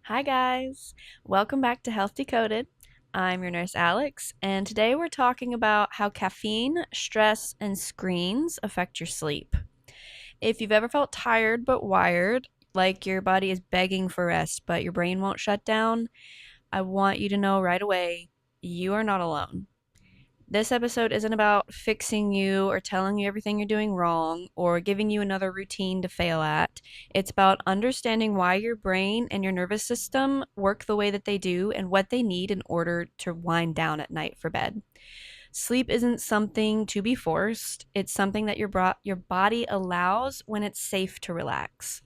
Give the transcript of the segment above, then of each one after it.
Hi, guys. Welcome back to Health Decoded. I'm your nurse, Alex, and today we're talking about how caffeine, stress, and screens affect your sleep. If you've ever felt tired but wired, like your body is begging for rest but your brain won't shut down, I want you to know right away you are not alone. This episode isn't about fixing you or telling you everything you're doing wrong or giving you another routine to fail at. It's about understanding why your brain and your nervous system work the way that they do and what they need in order to wind down at night for bed. Sleep isn't something to be forced, it's something that your body allows when it's safe to relax.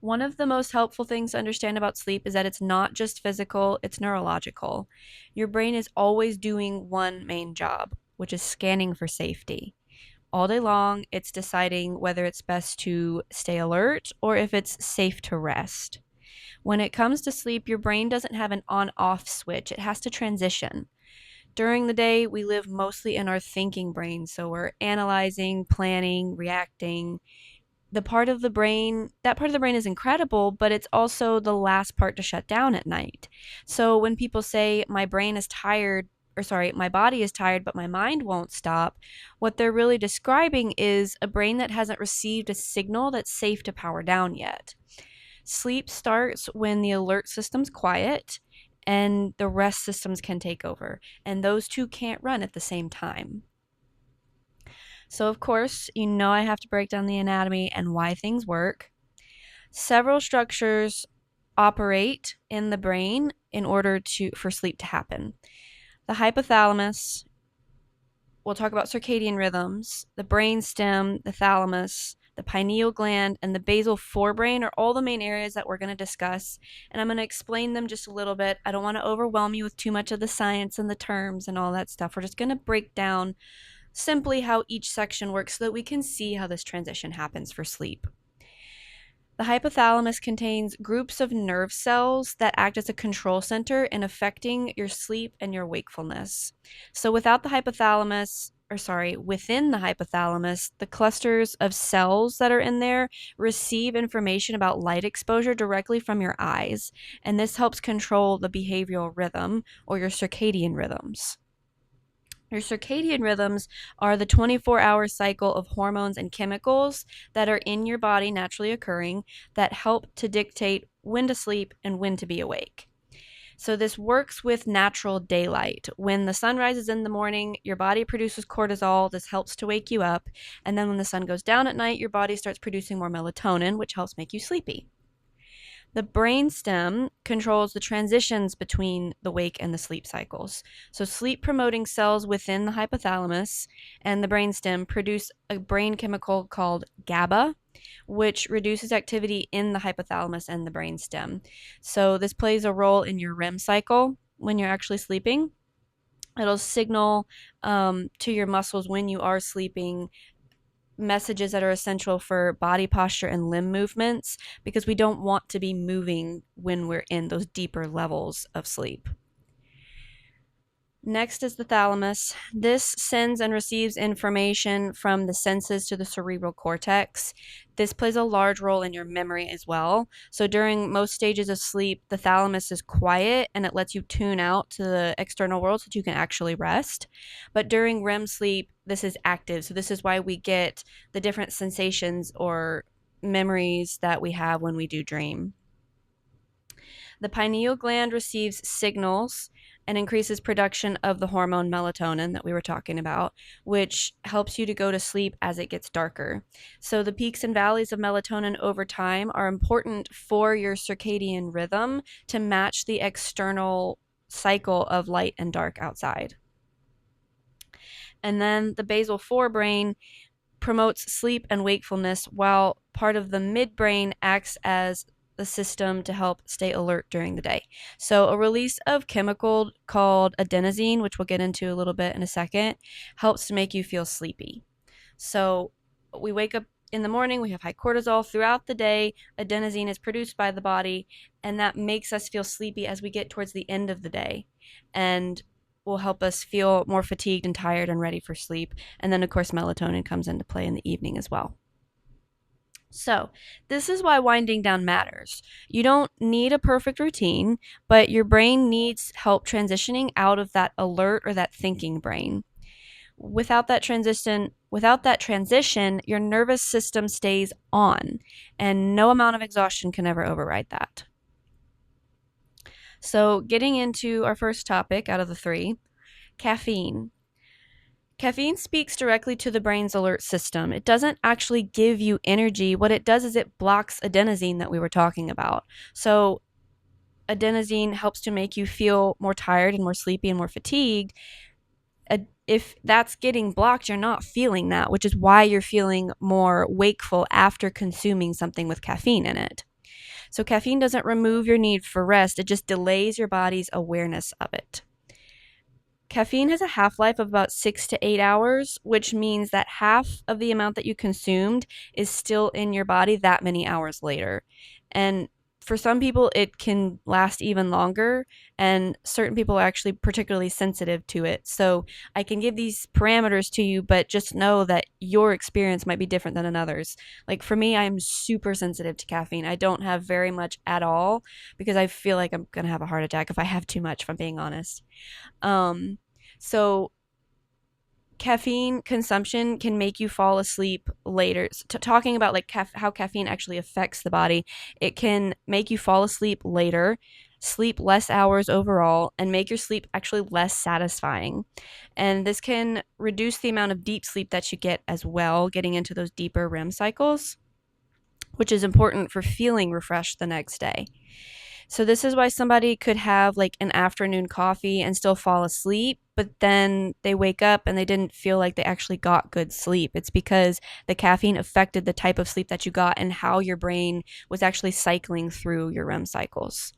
One of the most helpful things to understand about sleep is that it's not just physical, it's neurological. Your brain is always doing one main job, which is scanning for safety. All day long, it's deciding whether it's best to stay alert or if it's safe to rest. When it comes to sleep, your brain doesn't have an on off switch, it has to transition. During the day, we live mostly in our thinking brain, so we're analyzing, planning, reacting, that part of the brain is incredible, but it's also the last part to shut down at night. So when people say my brain is tired, or sorry, my body is tired, but my mind won't stop, what they're really describing is a brain that hasn't received a signal that's safe to power down yet. Sleep starts when the alert system's quiet and the rest systems can take over, and those two can't run at the same time. So, of course, I have to break down the anatomy and why things work. Several structures operate in the brain in order for sleep to happen. The hypothalamus, we'll talk about circadian rhythms, the brainstem, the thalamus, the pineal gland, and the basal forebrain are all the main areas that we're going to discuss, and I'm going to explain them just a little bit. I don't want to overwhelm you with too much of the science and the terms and all that stuff. We're just going to break down simply how each section works so that we can see how this transition happens for sleep. The hypothalamus contains groups of nerve cells that act as a control center in affecting your sleep and your wakefulness. So within the hypothalamus, the clusters of cells that are in there receive information about light exposure directly from your eyes, and this helps control the behavioral rhythm or your circadian rhythms. Your circadian rhythms are the 24-hour cycle of hormones and chemicals that are in your body naturally occurring that help to dictate when to sleep and when to be awake. So this works with natural daylight. When the sun rises in the morning, your body produces cortisol. This helps to wake you up. And then when the sun goes down at night, your body starts producing more melatonin, which helps make you sleepy. The brainstem controls the transitions between the wake and the sleep cycles. So, sleep promoting cells within the hypothalamus and the brainstem produce a brain chemical called GABA, which reduces activity in the hypothalamus and the brainstem. So, this plays a role in your REM cycle when you're actually sleeping. It'll signal to your muscles when you are sleeping messages that are essential for body posture and limb movements because we don't want to be moving when we're in those deeper levels of sleep. Next is the thalamus. This sends and receives information from the senses to the cerebral cortex. This plays a large role in your memory as well. So during most stages of sleep, the thalamus is quiet and it lets you tune out to the external world so that you can actually rest. But during REM sleep, this is active. So this is why we get the different sensations or memories that we have when we do dream. The pineal gland receives signals and increases production of the hormone melatonin that we were talking about, which helps you to go to sleep as it gets darker. So the peaks and valleys of melatonin over time are important for your circadian rhythm to match the external cycle of light and dark outside. And then the basal forebrain promotes sleep and wakefulness, while part of the midbrain acts as the system to help stay alert during the day. So a release of chemical called adenosine, which we'll get into a little bit in a second, helps to make you feel sleepy. So we wake up in the morning, we have high cortisol throughout the day, adenosine is produced by the body, and that makes us feel sleepy as we get towards the end of the day. And will help us feel more fatigued and tired and ready for sleep. And then, of course, melatonin comes into play in the evening as well. So, this is why winding down matters. You don't need a perfect routine, but your brain needs help transitioning out of that alert or that thinking brain. Without that transition, your nervous system stays on, and no amount of exhaustion can ever override that. So, getting into our first topic out of the three, caffeine. Caffeine speaks directly to the brain's alert system. It doesn't actually give you energy. What it does is it blocks adenosine that we were talking about. So, adenosine helps to make you feel more tired and more sleepy and more fatigued. If that's getting blocked, you're not feeling that, which is why you're feeling more wakeful after consuming something with caffeine in it. So, caffeine doesn't remove your need for rest, it just delays your body's awareness of it. Caffeine has a half life of about 6 to 8 hours, which means that half of the amount that you consumed is still in your body that many hours later. And for some people, it can last even longer, and certain people are actually particularly sensitive to it. So I can give these parameters to you, but just know that your experience might be different than another's. Like for me, I'm super sensitive to caffeine. I don't have very much at all because I feel like I'm going to have a heart attack if I have too much, if I'm being honest. Um, so caffeine consumption can make you fall asleep later. Talking about like how caffeine actually affects the body, it can make you fall asleep later, sleep less hours overall, and make your sleep actually less satisfying. And this can reduce the amount of deep sleep that you get as well, getting into those deeper REM cycles, which is important for feeling refreshed the next day. So this is why somebody could have like an afternoon coffee and still fall asleep, but then they wake up and they didn't feel like they actually got good sleep. It's because the caffeine affected the type of sleep that you got and how your brain was actually cycling through your REM cycles.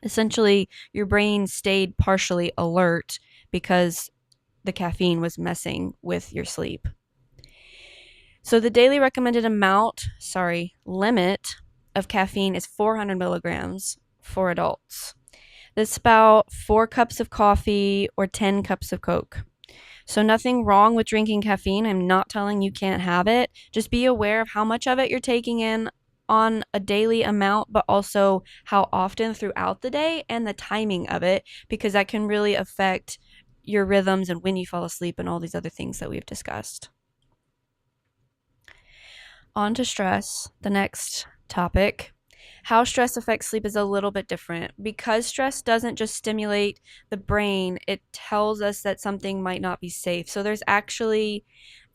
Essentially, your brain stayed partially alert because the caffeine was messing with your sleep. So the daily recommended limit of caffeine is 400 milligrams for adults. That's about 4 cups of coffee or 10 cups of Coke. So nothing wrong with drinking caffeine. I'm not telling you can't have it. Just be aware of how much of it you're taking in on a daily amount, but also how often throughout the day and the timing of it, because that can really affect your rhythms and when you fall asleep and all these other things that we've discussed. On to stress, the next topic. How stress affects sleep is a little bit different. Because stress doesn't just stimulate the brain, it tells us that something might not be safe. So there's actually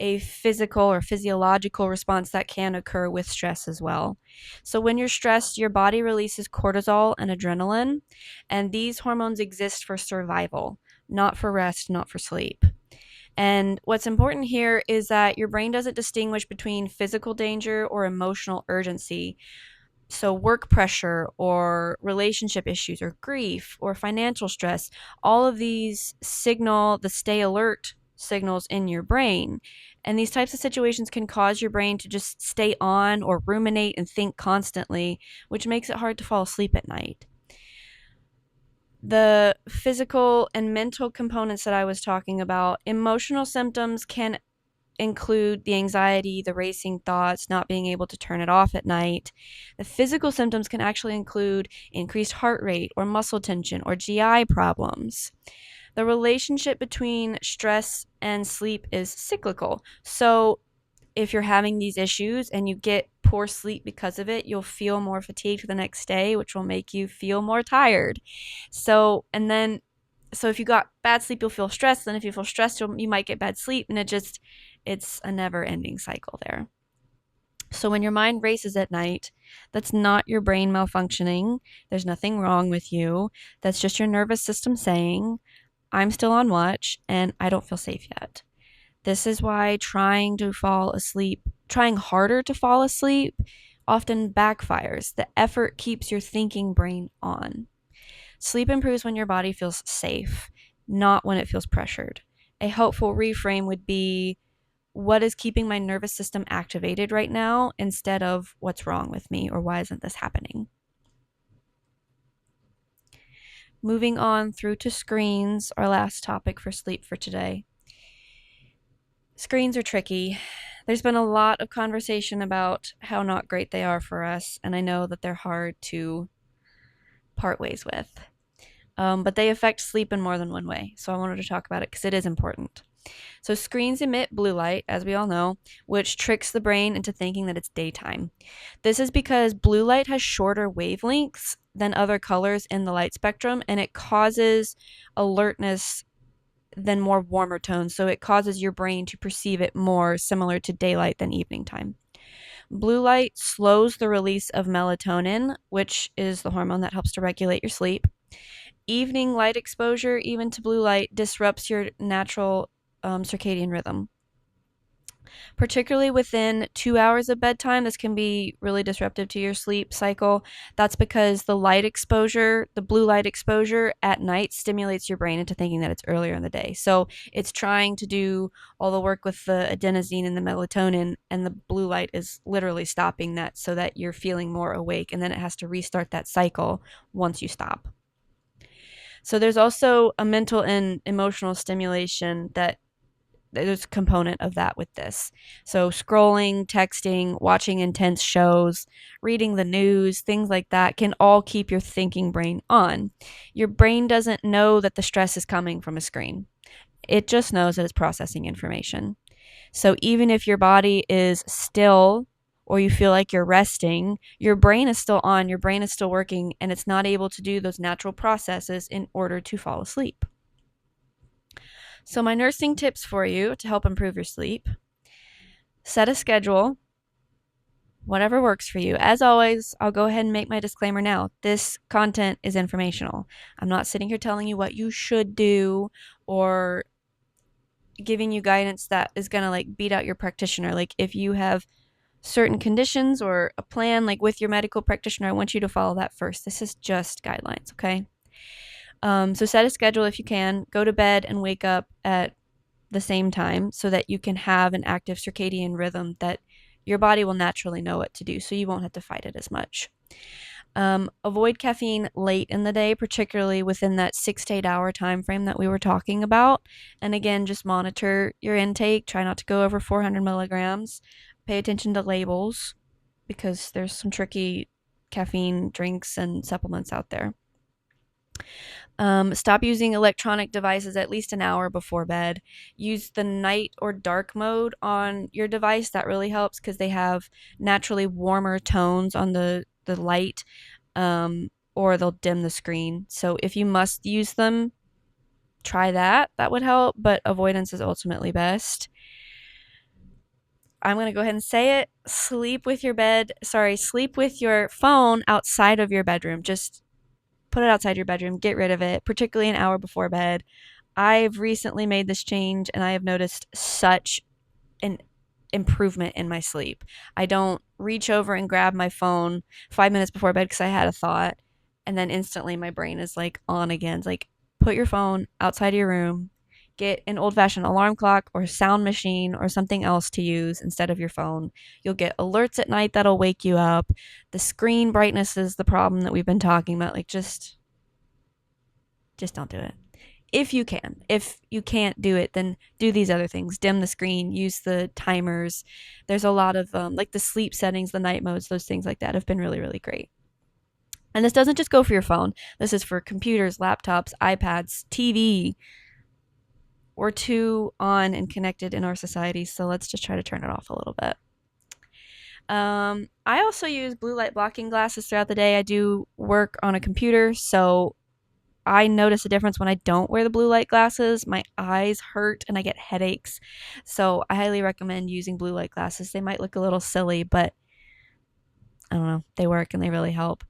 a physical or physiological response that can occur with stress as well. So when you're stressed, your body releases cortisol and adrenaline, and these hormones exist for survival, not for rest, not for sleep. And what's important here is that your brain doesn't distinguish between physical danger or emotional urgency. So, work pressure or relationship issues or grief or financial stress, all of these signal the stay alert signals in your brain. And these types of situations can cause your brain to just stay on or ruminate and think constantly, which makes it hard to fall asleep at night. The physical and mental components that I was talking about, emotional symptoms can include the anxiety, the racing thoughts, not being able to turn it off at night. The physical symptoms can actually include increased heart rate or muscle tension or GI problems. The relationship between stress and sleep is cyclical. So if you're having these issues and you get poor sleep because of it, you'll feel more fatigued the next day, which will make you feel more tired. So if you got bad sleep, you'll feel stressed. Then if you feel stressed, you might get bad sleep. And it's a never ending cycle there. So when your mind races at night, that's not your brain malfunctioning. There's nothing wrong with you. That's just your nervous system saying, I'm still on watch and I don't feel safe yet. This is why trying harder to fall asleep often backfires. The effort keeps your thinking brain on. Sleep improves when your body feels safe, not when it feels pressured. A helpful reframe would be, what is keeping my nervous system activated right now, instead of what's wrong with me or why isn't this happening? Moving on through to screens, our last topic for sleep for today. Screens are tricky. There's been a lot of conversation about how not great they are for us, and I know that they're hard to part ways with. But they affect sleep in more than one way, so I wanted to talk about it because it is important. So, screens emit blue light, as we all know, which tricks the brain into thinking that it's daytime. This is because blue light has shorter wavelengths than other colors in the light spectrum, and it causes alertness than more warmer tones. So, it causes your brain to perceive it more similar to daylight than evening time. Blue light slows the release of melatonin, which is the hormone that helps to regulate your sleep. Evening light exposure, even to blue light, disrupts your natural circadian rhythm. Particularly within 2 hours of bedtime, this can be really disruptive to your sleep cycle. That's because the light exposure, the blue light exposure at night, stimulates your brain into thinking that it's earlier in the day. So it's trying to do all the work with the adenosine and the melatonin, and the blue light is literally stopping that so that you're feeling more awake, and then it has to restart that cycle once you stop. So there's also a mental and emotional stimulation that there's a component of that with this. So scrolling, texting, watching intense shows, reading the news, things like that can all keep your thinking brain on. Your brain doesn't know that the stress is coming from a screen. It just knows that it's processing information. So even if your body is still or you feel like you're resting, your brain is still on, your brain is still working, and it's not able to do those natural processes in order to fall asleep. So, my nursing tips for you to help improve your sleep: set a schedule, whatever works for you. As always, I'll go ahead and make my disclaimer now. This content is informational. I'm not sitting here telling you what you should do or giving you guidance that is going to like beat out your practitioner. Like, if you have certain conditions or a plan, like with your medical practitioner, I want you to follow that first. This is just guidelines, okay? So set a schedule if you can. Go to bed and wake up at the same time so that you can have an active circadian rhythm that your body will naturally know what to do, so you won't have to fight it as much. Avoid caffeine late in the day, particularly within that 6 to 8 hour time frame that we were talking about. And again, just monitor your intake. Try not to go over 400 milligrams. Pay attention to labels because there's some tricky caffeine drinks and supplements out there. Stop using electronic devices at least an hour before bed. Use the night or dark mode on your device. That really helps because they have naturally warmer tones on the light, or they'll dim the screen. So if you must use them, try that. That would help, but avoidance is ultimately best. I'm going to go ahead and say it. Sleep with your phone outside of your bedroom. Just put it outside your bedroom. Get rid of it, particularly an hour before bed. I've recently made this change and I have noticed such an improvement in my sleep. I don't reach over and grab my phone 5 minutes before bed because I had a thought, and then instantly my brain is like on again. It's like, put your phone outside of your room, get an old fashioned alarm clock or sound machine or something else to use instead of your phone. You'll get alerts at night that'll wake you up. The screen brightness is the problem that we've been talking about. Like, just don't do it. If you can. If you can't do it, then do these other things. Dim the screen, use the timers. There's a lot of like the sleep settings, the night modes, those things like that have been really, really great. And this doesn't just go for your phone. This is for computers, laptops, iPads, TV. We're too on and connected in our society, so let's just try to turn it off a little bit. I also use blue light blocking glasses throughout the day. I do work on a computer, so I notice a difference when I don't wear the blue light glasses. My eyes hurt and I get headaches. So I highly recommend using blue light glasses. They might look a little silly, but I don't know, they work and they really help.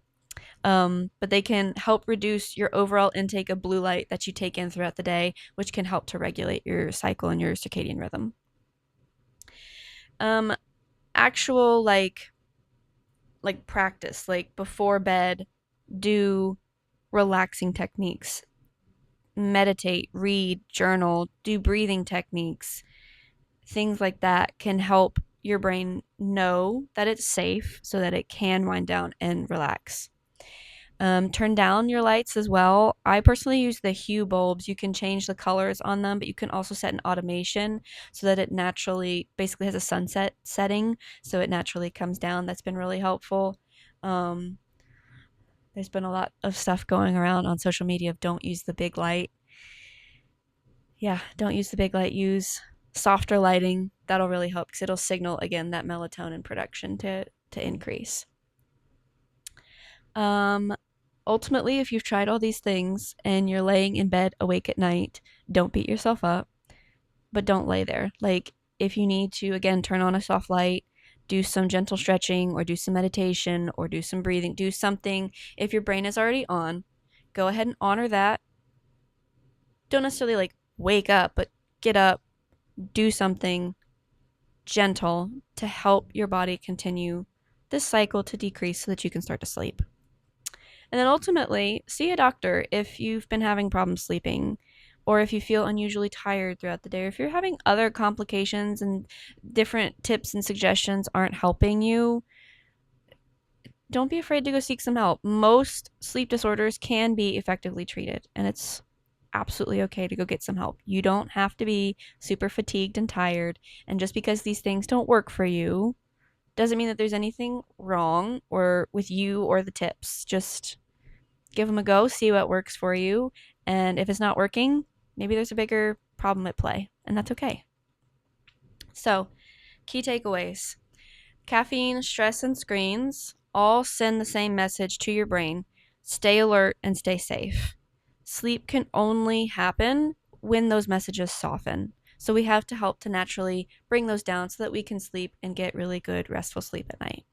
But they can help reduce your overall intake of blue light that you take in throughout the day, which can help to regulate your cycle and your circadian rhythm. Actual like practice, like before bed, do relaxing techniques. Meditate, read, journal, do breathing techniques. Things like that can help your brain know that it's safe so that it can wind down and relax. Turn down your lights as well. I personally use the hue bulbs. You can change the colors on them, but you can also set an automation so that it naturally basically has a sunset setting, so it naturally comes down. That's been really helpful. Um, there's been a lot of stuff going around on social media of don't use the big light. Yeah, don't use the big light. Use softer lighting. That'll really help because it'll signal again that melatonin production to increase. Ultimately, if you've tried all these things and you're laying in bed awake at night, don't beat yourself up, but don't lay there. Like, if you need to, again, turn on a soft light, do some gentle stretching or do some meditation or do some breathing, do something. If your brain is already on, go ahead and honor that. Don't necessarily like wake up, but get up, do something gentle to help your body continue this cycle to decrease so that you can start to sleep. And then ultimately, see a doctor if you've been having problems sleeping, or if you feel unusually tired throughout the day, or if you're having other complications and different tips and suggestions aren't helping you. Don't be afraid to go seek some help. Most sleep disorders can be effectively treated, and it's absolutely okay to go get some help. You don't have to be super fatigued and tired, and just because these things don't work for you doesn't mean that there's anything wrong or with you or the tips. Just give them a go, see what works for you, and if it's not working, maybe there's a bigger problem at play, and that's okay. So, key takeaways. Caffeine, stress, and screens all send the same message to your brain. Stay alert and stay safe. Sleep can only happen when those messages soften. So we have to help to naturally bring those down so that we can sleep and get really good, restful sleep at night.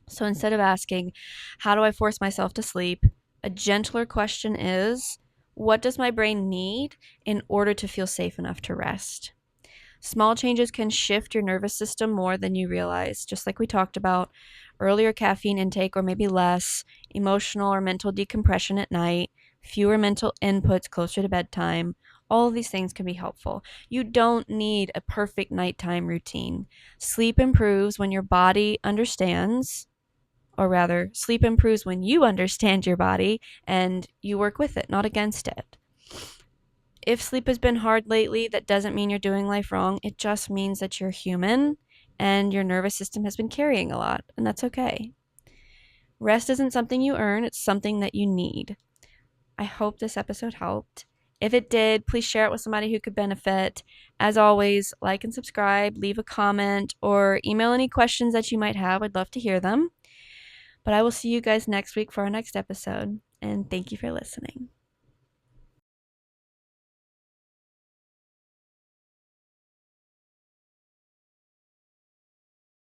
So instead of asking, how do I force myself to sleep? A gentler question is, what does my brain need in order to feel safe enough to rest? Small changes can shift your nervous system more than you realize, just like we talked about. Earlier caffeine intake or maybe less, emotional or mental decompression at night, fewer mental inputs closer to bedtime. All of these things can be helpful. You don't need a perfect nighttime routine. Sleep improves when your body understands, or rather, sleep improves when you understand your body and you work with it, not against it. If sleep has been hard lately, that doesn't mean you're doing life wrong. It just means that you're human and your nervous system has been carrying a lot, and that's okay. Rest isn't something you earn, it's something that you need. I hope this episode helped. If it did, please share it with somebody who could benefit. As always, like and subscribe, leave a comment, or email any questions that you might have. I'd love to hear them. But I will see you guys next week for our next episode, and thank you for listening.